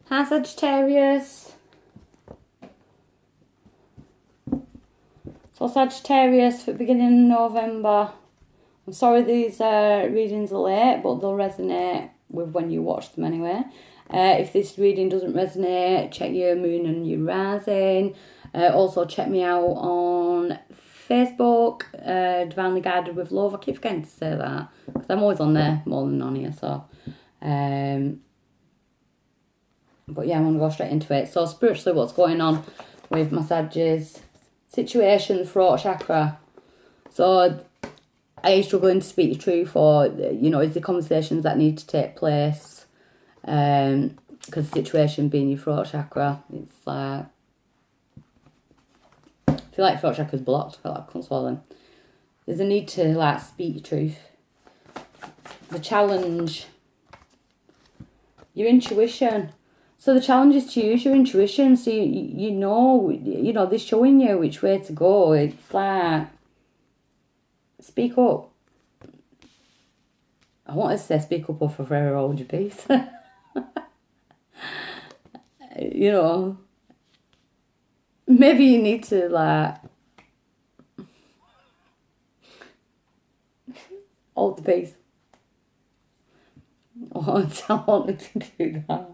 Hi Sagittarius. So Sagittarius for the beginning of November. I'm sorry these readings are late, but they'll resonate with when you watch them anyway. If this reading doesn't resonate, check your moon and your rising. Also check me out on Facebook, Divinely Guided with Love. I keep forgetting to say that because I'm always on there more than on here. So, but yeah, I'm going to go straight into it. So spiritually, what's going on with my Sagittarius? Situation, throat chakra. So are you struggling to speak your truth, or is there conversations that need to take place? Because the situation being your throat chakra, it's like I feel like throat chakra's blocked. I feel like I can't swallow them. There's a need to speak your truth. The challenge, your intuition. So the challenge is to use your intuition. So you know they're showing you which way to go. It's like, speak up. I want to say speak up or forever hold your peace. Maybe you need to hold the peace. I want to do that.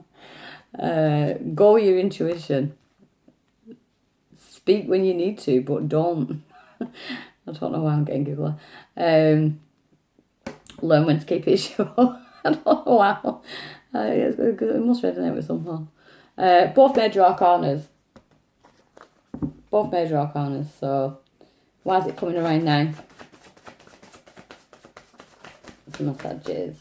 Go with your intuition. Speak when you need to, but don't. I don't know why I'm getting giggly. Learn when to keep it short. I don't know why. It must resonate with someone. Both major arcanas. So, why is it coming around now? Massages.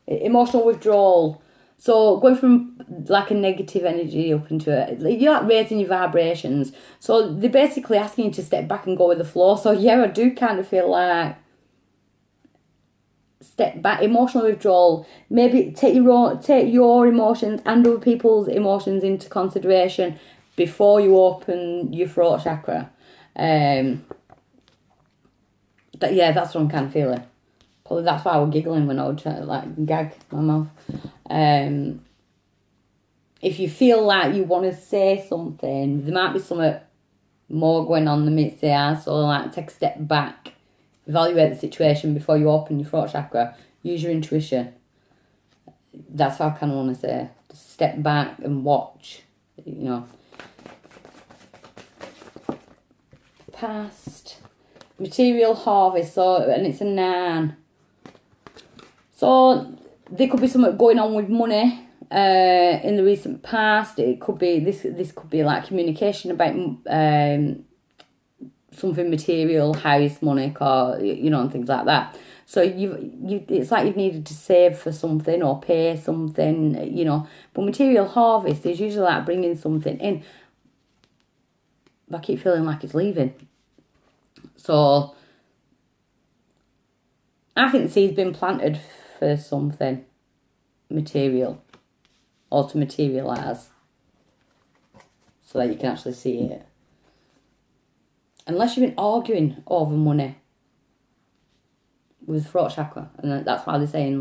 Emotional withdrawal. So going from like a negative energy up into it, you're like raising your vibrations. So they're basically asking you to step back and go with the flow. So yeah, I do kind of feel like step back, emotional withdrawal. Maybe take your emotions and other people's emotions into consideration before you open your throat chakra. That's what I'm kind of feeling. Probably that's why I was giggling when I would try to gag my mouth. If you feel like you want to say something, there might be something more going on than meets the eye. So take a step back, evaluate the situation before you open your throat chakra. Use your intuition. That's what I kind of want to say. Just step back and watch. Past material harvest. And it's a 9. So there could be something going on with money in the recent past. It could be this could be like communication about something material, house, money, car, and things like that. So it's like you've needed to save for something or pay something, But material harvest is usually like bringing something in. But I keep feeling like it's leaving. So I think the seed's been planted for something material or to materialise so that you can actually see it. Unless you've been arguing over money with throat chakra, and that's why they're saying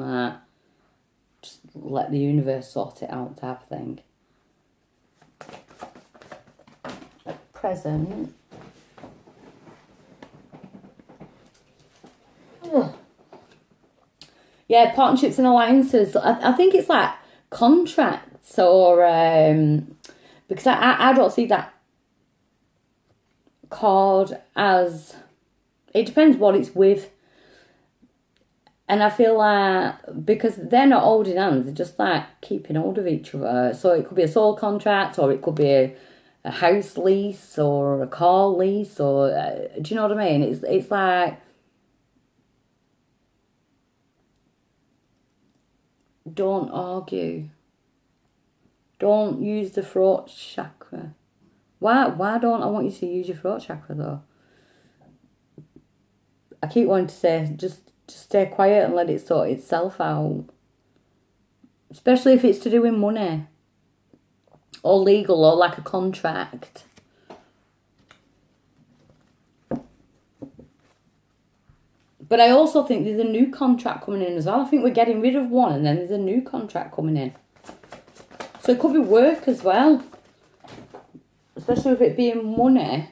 just let the universe sort it out type of thing. At present, yeah, partnerships and alliances. I think it's like contracts or because I don't see that card as, it depends what it's with. And I feel like because they're not holding hands, they're just like keeping hold of each other. So it could be a soul contract, or it could be a house lease or a car lease, or do you know what I mean? It's like, don't argue. Don't use the throat chakra. Why don't I want you to use your throat chakra though? I keep wanting to say just stay quiet and let it sort itself out. Especially if it's to do with money. Or legal, or like a contract. But I also think there's a new contract coming in as well. I think we're getting rid of one and then there's a new contract coming in. So it could be work as well. Especially with it being money.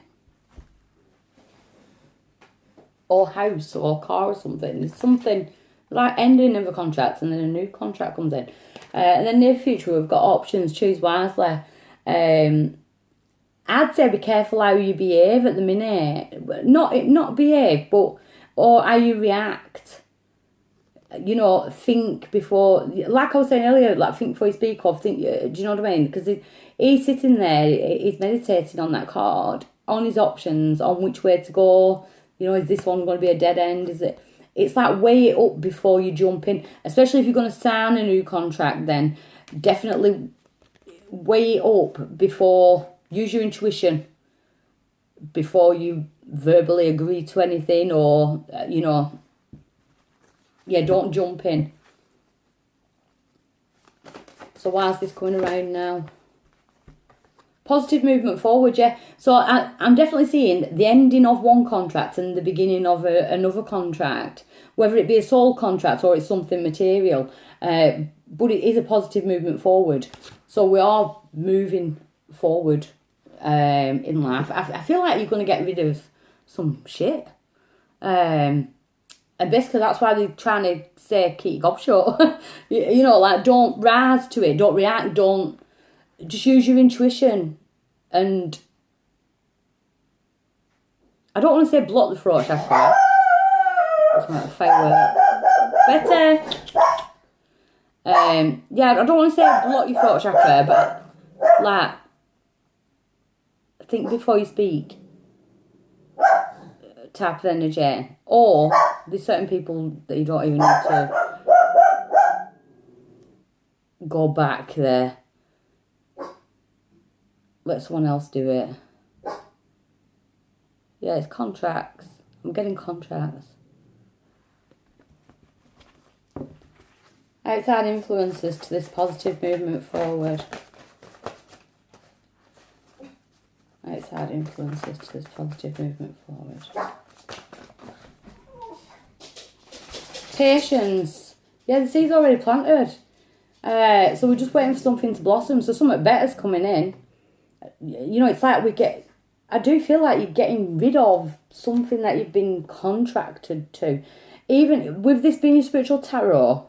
Or house or car or something. There's something like ending of a contract and then a new contract comes in. And then near future we've got options, choose wisely. I'd say be careful how you behave at the minute. Not behave, but or how you react. You know, think before, like I was saying earlier, like think before you speak or think, do you know what I mean? Because he's sitting there, he's meditating on that card, on his options, on which way to go. You know, is this one going to be a dead end? Is it? It's like weigh it up before you jump in. Especially if you're going to sign a new contract, then definitely weigh it up before, use your intuition before you verbally agree to anything or, you know, yeah, don't jump in. So why is this coming around now? Positive movement forward, yeah. So I'm definitely seeing the ending of one contract and the beginning of another contract, whether it be a soul contract or it's something material. But it is a positive movement forward. So we are moving forward in life. I feel like you're going to get rid of some shit. And basically that's why they're trying to say keep your gob shut. You know, like don't rise to it, don't react, don't, just use your intuition. And I don't want to say block the throat chakra. That's like a firework. Better. Yeah, I don't want to say block your throat chakra, but like think before you speak type of energy. Or there's certain people that you don't even need to go back there. Let someone else do it. Yeah, it's contracts. I'm getting contracts. Outside influences to this positive movement forward. Outside influences to this positive movement forward. Patience. Yeah, the seed's already planted. So we're just waiting for something to blossom. So something better's coming in. You know, it's like I do feel like you're getting rid of something that you've been contracted to. Even with this being your spiritual tarot,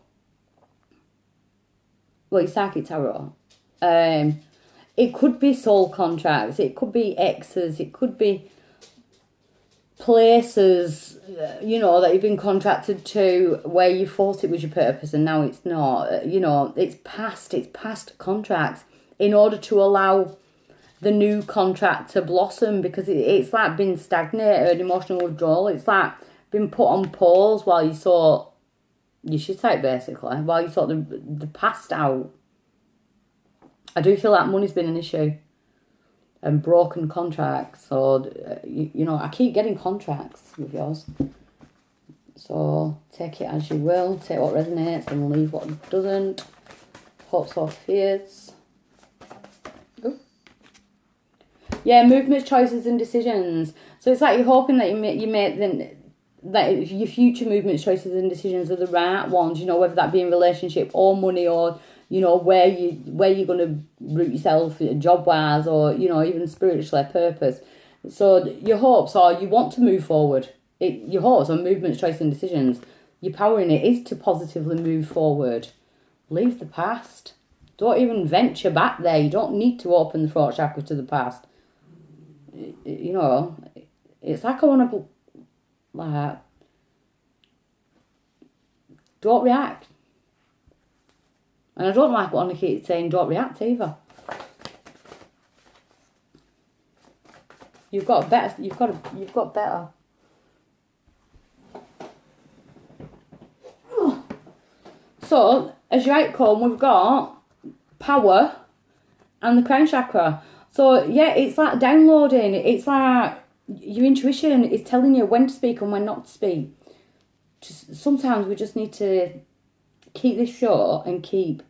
well, your psychic tarot, it could be soul contracts, it could be exes, it could be places, you know, that you've been contracted to where you thought it was your purpose and now it's not. You know, it's past contracts in order to allow the new contract to blossom, because it's like been stagnated, emotional withdrawal. It's like been put on pause while you sort your shit out, basically, while you sort the past out. I do feel like money's been an issue and broken contracts. So, you know, I keep getting contracts with yours. So take it as you will. Take what resonates and leave what doesn't. Hopes or fears. Yeah, movements, choices and decisions. So it's like you're hoping that you make that your future movements, choices and decisions are the right ones, you know, whether that be in relationship or money or, you know, where you're going to root yourself job-wise or, you know, even spiritually, purpose. So your hopes are you want to move forward. Your hopes are movements, choices and decisions. Your power in it is to positively move forward. Leave the past. Don't even venture back there. You don't need to open the throat chakra to the past. You know, it's like I want to, like, don't react. And I don't like what Anna keeps saying, don't react either. You've got better. So, as your outcome, we've got power and the crown chakra. So, yeah, it's like downloading. It's like your intuition is telling you when to speak and when not to speak. Just sometimes we just need to keep this short and keep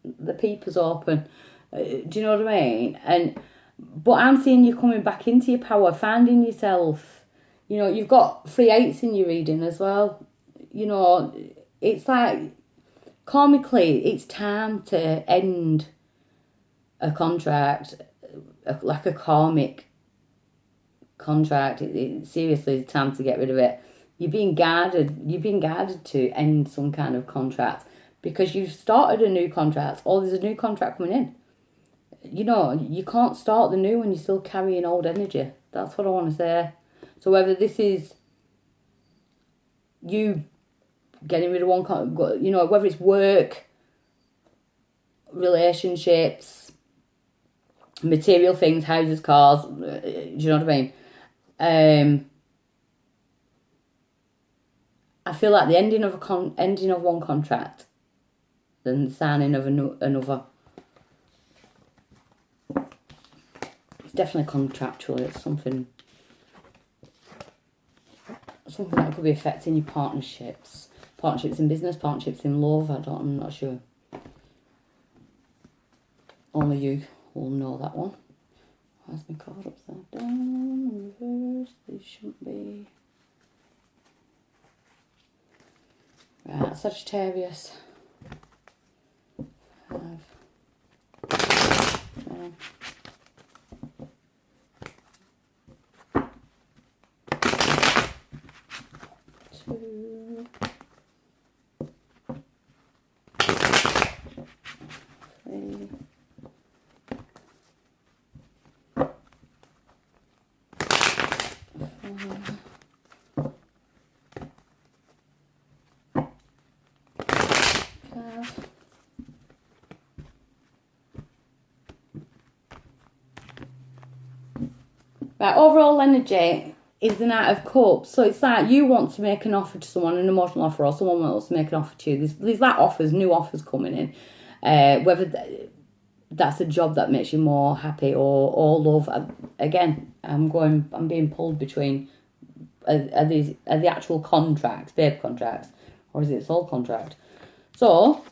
the peepers open. Do you know what I mean? But I'm seeing you coming back into your power, finding yourself. You know, you've got 3 8s in your reading as well. You know, it's like karmically, it's time to end a contract, like a karmic contract. Seriously, it's time to get rid of it. You're being guarded to end some kind of contract because you've started a new contract or there's a new contract coming in. You know, you can't start the new when you're still carrying old energy. That's what I want to say. So whether this is you getting rid of one, you know, whether it's work, relationships, material things, houses, cars, do you know what I mean? I feel like the ending of one contract, then the signing of another. It's definitely contractual. It's something that could be affecting your partnerships in business, partnerships in love. I'm not sure. Only you will know that one. Why's my card upside down? Reverse. These shouldn't be. Right, Sagittarius. 5. 1. 2. 3. 5. Right, overall energy is the Knight of Cups. So it's like you want to make an offer to someone, an emotional offer, or someone wants to make an offer to you. There's like offers, new offers coming in. Whether that's a job that makes you more happy or love. Again, I'm being pulled between are the actual contracts, babe contracts, or is it soul contract? So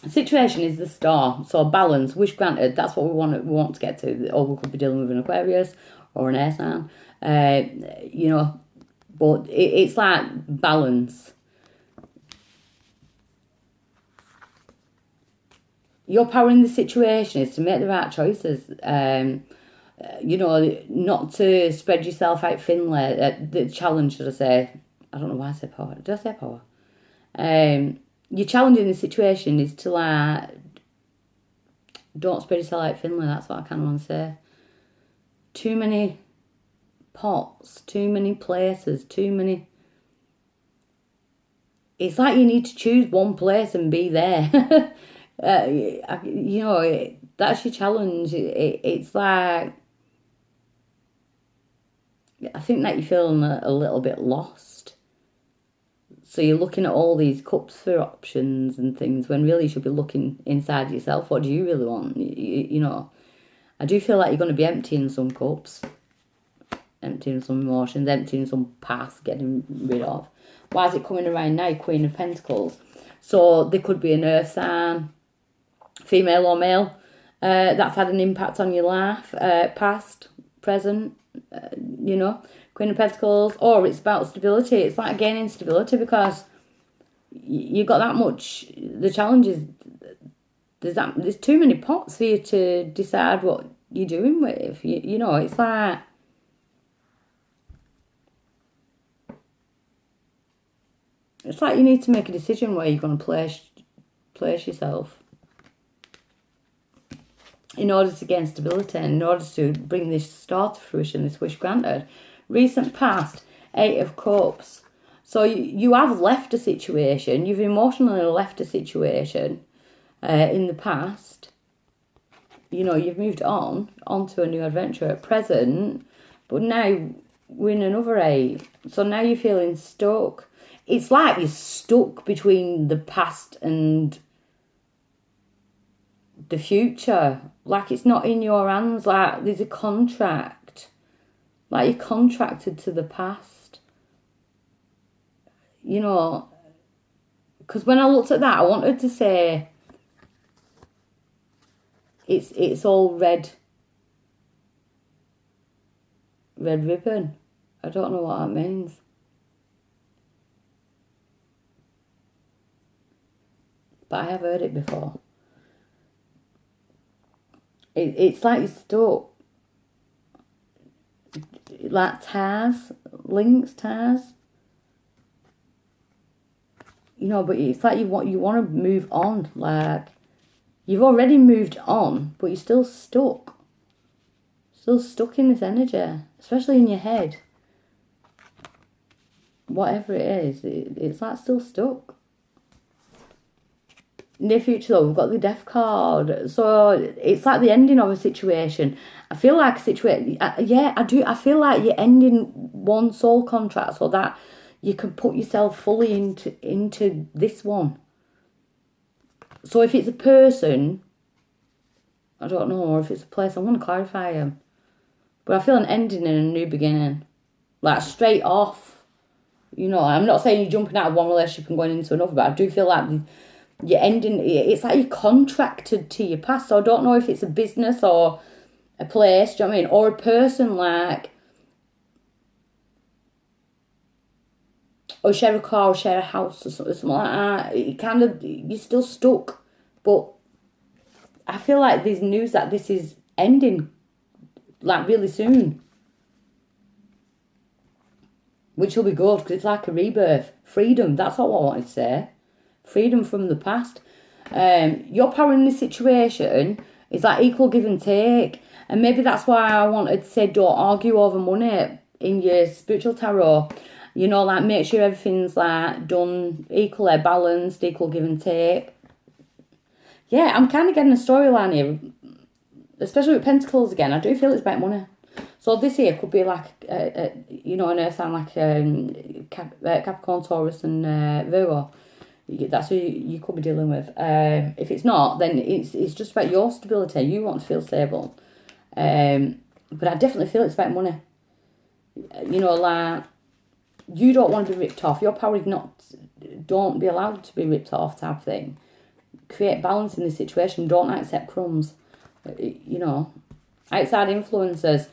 the situation is the Star. So balance, wish granted. That's what we want to get to. Or we could be dealing with an Aquarius or an air sign. You know, but it's like balance. Your power in the situation is to make the right choices. You know, not to spread yourself out thinly. The challenge, should I say? I don't know why I said power. Did I say power? Your challenge in the situation is to like don't spread yourself out thinly. That's what I kind of want to say. Too many pots, too many places, too many. It's like you need to choose one place and be there. You know, that's your challenge. It's like, I think that you're feeling a little bit lost. So you're looking at all these cups for options and things when really you should be looking inside yourself. What do you really want? You know, I do feel like you're going to be emptying some cups, emptying some emotions, emptying some past, getting rid of. Why is it coming around now? Queen of Pentacles. So there could be an earth sign, female or male, that's had an impact on your life, past, present, you know, Queen of Pentacles, or it's about stability. It's like gaining stability because you got that much. The challenge is there's too many pots for you to decide what you're doing with. You know, it's like you need to make a decision where you're going to place yourself in order to gain stability and in order to bring this Star to fruition, this wish granted. Recent past, 8 of Cups. So you have left a situation, you've emotionally left a situation in the past. You know, you've moved on to a new adventure at present, but now we're in another 8. So now you're feeling stuck. It's like you're stuck between the past and the future. Like it's not in your hands. Like there's a contract. Like you're contracted to the past. You know, because when I looked at that, I wanted to say it's all red ribbon. I don't know what that means. but I have heard it before. It's like you're stuck. Like tars, links, tars. You know, but it's like you want to move on. Like, you've already moved on, but you're still stuck. Still stuck in this energy, especially in your head. Whatever it is, it's like still stuck. Near future though, we've got the death card. So it's like the ending of a situation. I feel like a situation, yeah, I do. I feel like you're ending one soul contract so that you can put yourself fully into this one. So if it's a person, I don't know, or if it's a place, I want to clarify them. But I feel an ending and a new beginning. Like straight off. You know, I'm not saying you're jumping out of one relationship and going into another, but I do feel like you're ending, it's like you're contracted to your past. So I don't know if it's a business or a place, do you know what I mean? Or a person, like, or share a car or share a house or something like that. It kind of, you're still stuck. But I feel like there's news that this is ending, like, really soon. Which will be good, because it's like a rebirth. Freedom, that's all I wanted to say. Freedom from the past. Your power in this situation is like equal give and take. And maybe that's why I wanted to say don't argue over money in your spiritual tarot. You know, like make sure everything's like done equally, balanced, equal give and take. Yeah, I'm kind of getting a storyline here. Especially with Pentacles again. I do feel it's about money. So this here could be like, you know, an earth sign like Capricorn, Taurus and Virgo. That's who you could be dealing with. If it's not, then it's just about your stability. You want to feel stable. But I definitely feel it's about money. You know, like, you don't want to be ripped off. Your power is not, don't be allowed to be ripped off type of thing. Create balance in the situation. Don't accept crumbs. You know, outside influences.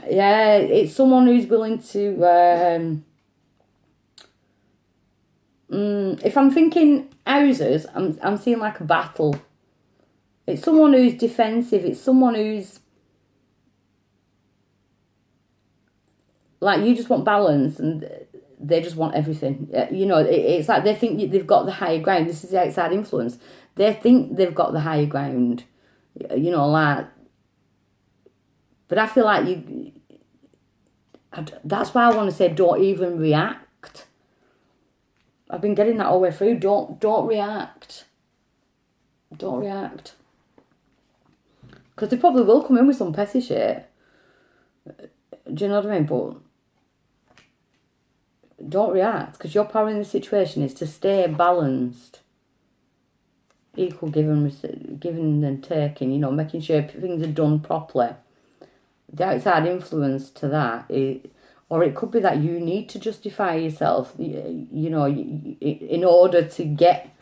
Yeah, it's someone who's willing to... if I'm thinking houses, I'm seeing like a battle. It's someone who's defensive. It's someone who's like, you just want balance and they just want everything. You know, it's like they think they've got the higher ground. This is the outside influence. They think they've got the higher ground. You know, like, but I feel like that's why I want to say don't even react. I've been getting that all the way through. Don't react. Don't react. Because they probably will come in with some petty shit. Do you know what I mean? But don't react. Because your power in the situation is to stay balanced. Equal giving and taking. You know, making sure things are done properly. The outside influence to that or it could be that you need to justify yourself, you know, in order to get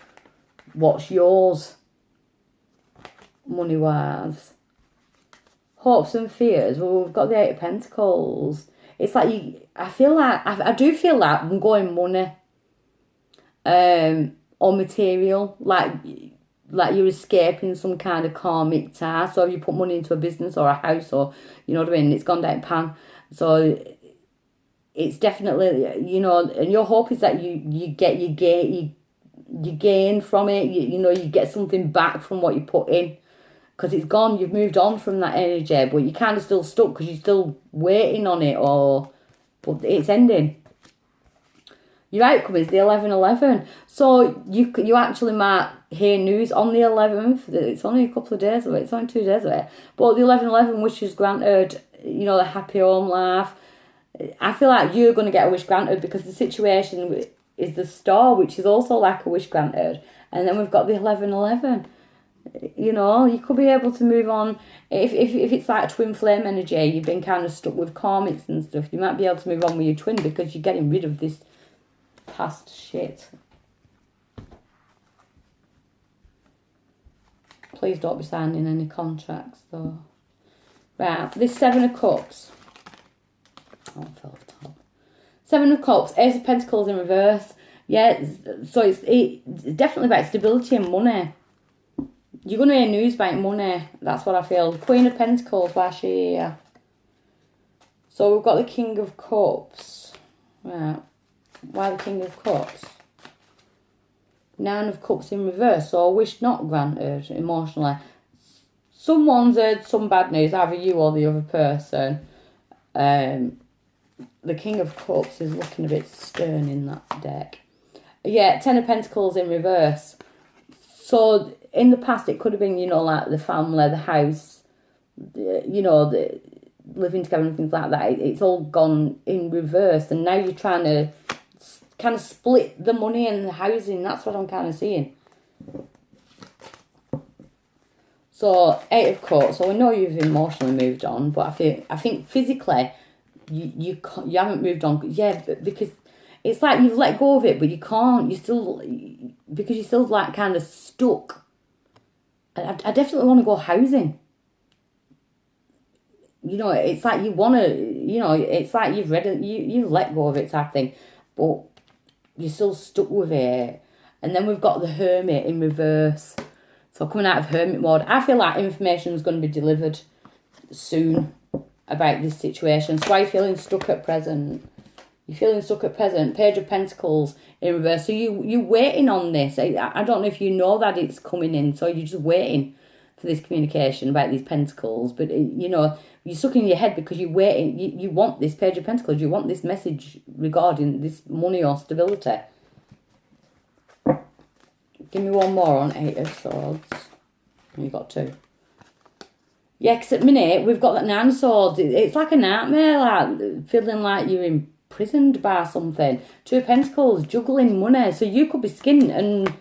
what's yours, money-wise. Hopes and fears. Well, we've got the Eight of Pentacles. It's like I feel like, I do feel like I'm going money, or material, like you're escaping some kind of karmic tie. So if you put money into a business or a house, or, you know what I mean, it's gone down pan. So it's definitely, you know, and your hope is that you gain from it. You know, you get something back from what you put in, because it's gone. You've moved on from that energy, but you're kind of still stuck because you're still waiting on it, but it's ending. Your outcome is the 11/11. So you actually might hear news on the 11th. It's only a couple of days away. It's only 2 days away. But the 11/11 wishes granted, you know, the happy home life. I feel like you're going to get a wish granted because the situation is the star, which is also like a wish granted. And then we've got the 11/11. You know, you could be able to move on. If it's like twin flame energy, you've been kind of stuck with karmics and stuff, you might be able to move on with your twin because you're getting rid of this past shit. Please don't be signing any contracts though. Right, this Seven of Cups. Oh, I fell off top. Seven of Cups, Ace of Pentacles in reverse. Yeah, so it's definitely about stability and money. You're going to hear news about money. That's what I feel. Queen of Pentacles, why is she here? So we've got the King of Cups. Right. Why the King of Cups? Nine of Cups in reverse. So wish not granted emotionally. Someone's heard some bad news, either you or the other person. The King of Cups is looking a bit stern in that deck. Yeah, Ten of Pentacles in reverse. So in the past, it could have been, you know, like the family, the house, you know, the living together and things like that. It's all gone in reverse, and now you're trying to kind of split the money and the housing. That's what I'm kind of seeing. So Eight of Cups. So we know you've emotionally moved on, but I think physically you haven't moved on. Yeah, because it's like you've let go of it, but you can't. Because you're still like kind of stuck. I definitely want to go housing. You know, it's like you want to, you know, it's like you've you've let go of it type thing, but you're still stuck with it. And then we've got the Hermit in reverse. So coming out of Hermit mode, I feel like information is going to be delivered soon about this situation. So why are you feeling stuck at present? You're feeling stuck at present. Page of Pentacles in reverse. So you're waiting on this. I don't know if you know that it's coming in. So you're just waiting for this communication about these Pentacles. But, you know, you're stuck in your head because you're waiting. You want this Page of Pentacles. You want this message regarding this money or stability. Give me one more on Eight of Swords. You got two. Yeah, because at the minute, we've got that Nine of Swords. It's like a nightmare, like feeling like you're imprisoned by something. Two of Pentacles, juggling money. So you could be skint and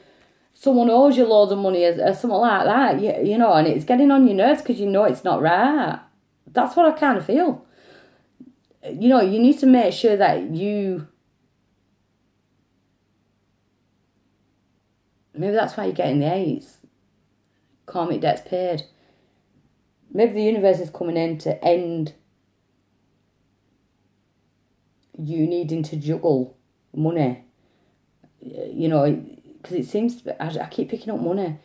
someone owes you loads of money or something like that, you know, and it's getting on your nerves because you know it's not right. That's what I kind of feel. You know, you need to make sure that you... Maybe that's why you're getting the eights. Karmic debts paid. Maybe the universe is coming in to end you needing to juggle money. You know, because it seems to be, I keep picking up money.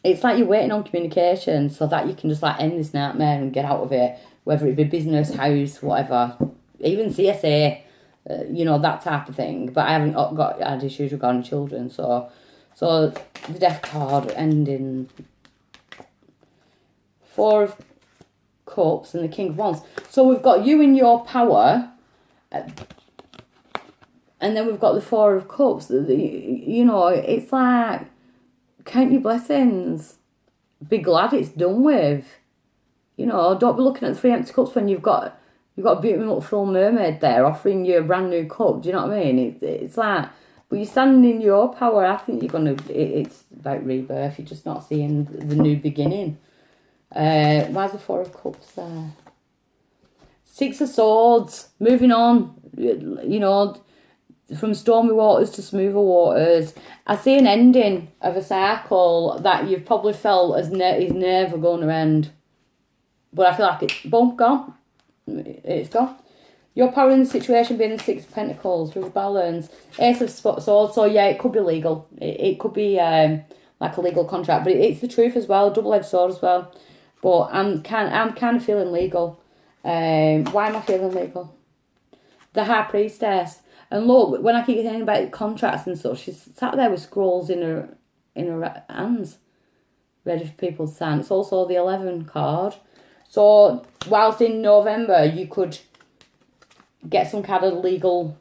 It's like you're waiting on communication so that you can just like end this nightmare and get out of it. Whether it be business, house, whatever. Even CSA. You know, that type of thing. But I haven't had issues regarding children. So the Death card ending. Four of Cups and the King of Wands. So we've got you in your power. And then we've got the Four of Cups. You know, it's like, count your blessings. Be glad it's done with. You know, don't be looking at the 3 empty cups when you've got a beautiful mermaid there offering you a brand new cup. Do you know what I mean? It's like, but you're standing in your power. I think you're going to... It's about rebirth. You're just not seeing the new beginning. Why's the Four of Cups there? Six of Swords. Moving on. You know, from stormy waters to smoother waters. I see an ending of a cycle that you've probably felt is never going to end. But I feel like it's boom, gone. It's gone. Your power in the situation being the Six of Pentacles with balance. Ace of Swords. So yeah, it could be legal. It could be like a legal contract, but it's the truth as well. Double-edged sword as well. But I'm kind of feeling legal. Why am I feeling legal? The High Priestess. And look, when I keep thinking about contracts and stuff, she's sat there with scrolls in her hands, ready for people to sign. It's also the 11 card. So, whilst in November, you could get some kind of legal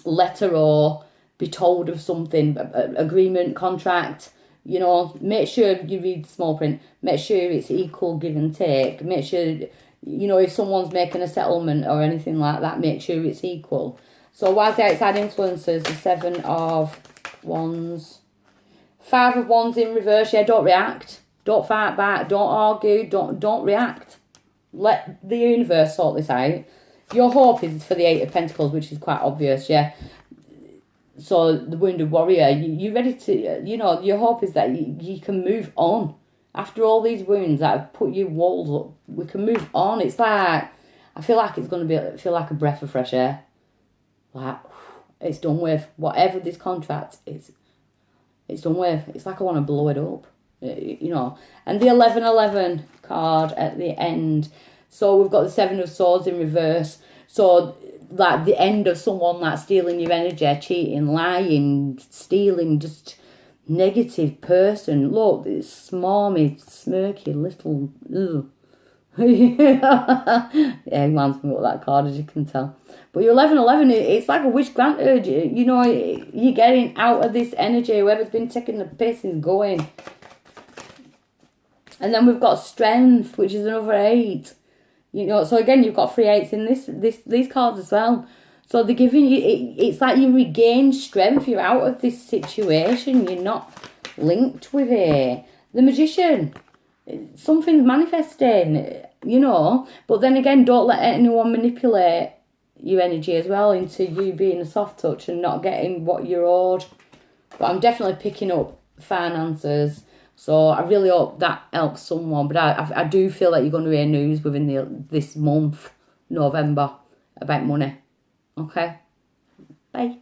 letter or be told of something, agreement, contract. You know, make sure you read the small print. Make sure it's equal give and take. Make sure, you know, if someone's making a settlement or anything like that, make sure it's equal. So, whilst the outside influences, the 7 of Wands. 5 of Wands in reverse, yeah, don't react. Don't fight back. Don't argue. Don't react. Let the universe sort this out. Your hope is for the 8 of Pentacles, which is quite obvious, yeah. So the Wounded Warrior, you're ready to, you know, your hope is that you can move on. After all these wounds that have put you walls up, we can move on. It's like, I feel like it's going to feel like a breath of fresh air. Like, It's done with. Whatever this contract is, it's done with. It's like I want to blow it up, you know. And the 1111 card at the end. So we've got the Seven of Swords in reverse. So like the end of someone like stealing your energy, cheating, lying, stealing, just negative person. Look, this smarmy, smirky little... Ugh. Yeah, it reminds me of that card, as you can tell. But your 1111, it's like a wish granted. You know, you're getting out of this energy. Whoever's been taking the piss is going. And then we've got strength, which is another 8. You know, so again, you've got 3 8s in these cards as well. So they're giving you, it's like you regain strength. You're out of this situation. You're not linked with it. The Magician, something's manifesting, you know. But then again, don't let anyone manipulate your energy as well into you being a soft touch and not getting what you're owed. But I'm definitely picking up finances. So I really hope that helps someone. But I do feel like you're going to hear news within this month, November, about money. Okay? Bye.